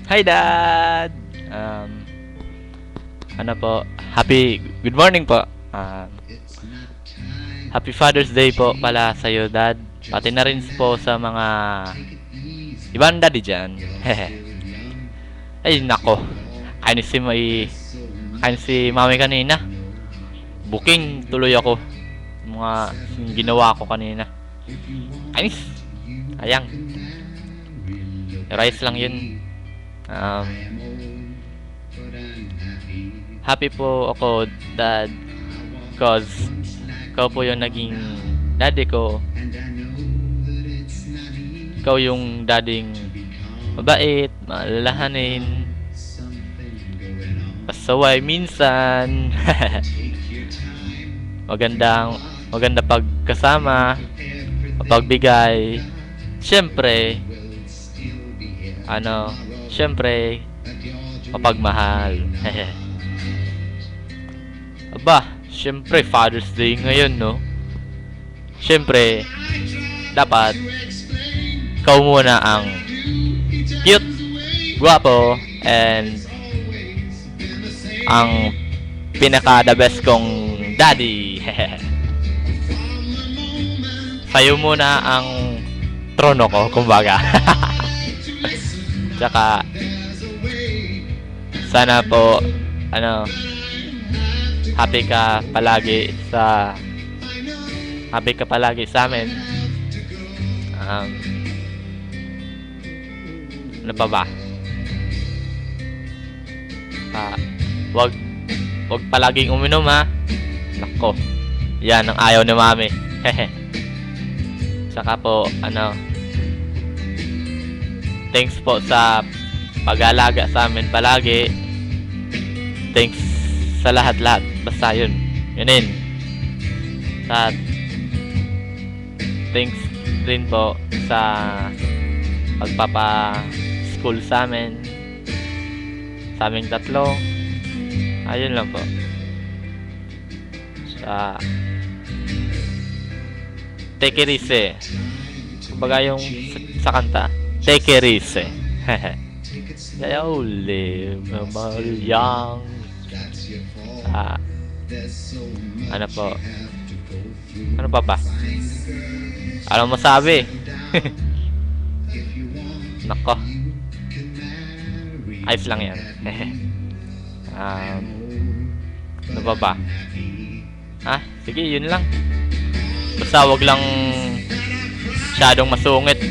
Hi, Dad! Ano po, good morning po. Happy Father's Day po pala sa'yo, Dad. Pati na rin po sa mga ibang daddy dyan. Ay, nako. Kain si Mami kanina. Booking tuloy ako. Mga ginawa ko kanina. Ayos. Ayang. Rice lang yun. Happy po ako, Dad, cause ikaw po yung naging daddy ko. Ikaw yung dading mabait, maalalahanin, pasaway minsan. Maganda pagkasama, mapagbigay. Siyempre, mapagmahal. Aba, siyempre Father's Day ngayon, no? Siyempre, dapat ikaw muna ang cute, guwapo, and ang pinaka the best kong daddy. Sa'yo muna ang trono ko, kumbaga. Tsaka sana po happy ka palagi sa amin. Ano pa ba? Wag palaging uminom, ha. Nako, yan ang ayaw ni Mami. Saka po thanks po sa pag-alaga sa amin palagi. Thanks sa lahat. Basta yun. At thanks rin po sa pagpapa-school sa amin. Sa aming tatlo. Ayun lang po. Take it easy. Kumbaga yung sa kanta. Take it easy. Kaya live young. Ano po? Ano pa ba? Ano masabi? Nako. Ayos lang yan. Ano pa ba? Sige, yun lang. Basta wag lang masyadong masungit.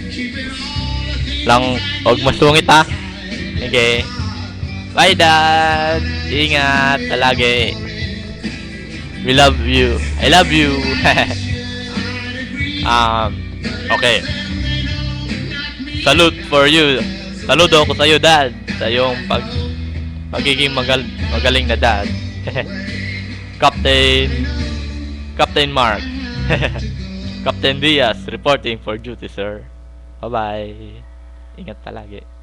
Wag masungit, ha. Okay. Bye, Dad. Ingat palagi. We love you. I love you. Okay. Salute for you. Saludo ako sa'yo, Dad. Sa iyong pagiging magaling na dad. Captain Mark. Captain Diaz reporting for duty, sir. Bye-bye. Ingat palagi.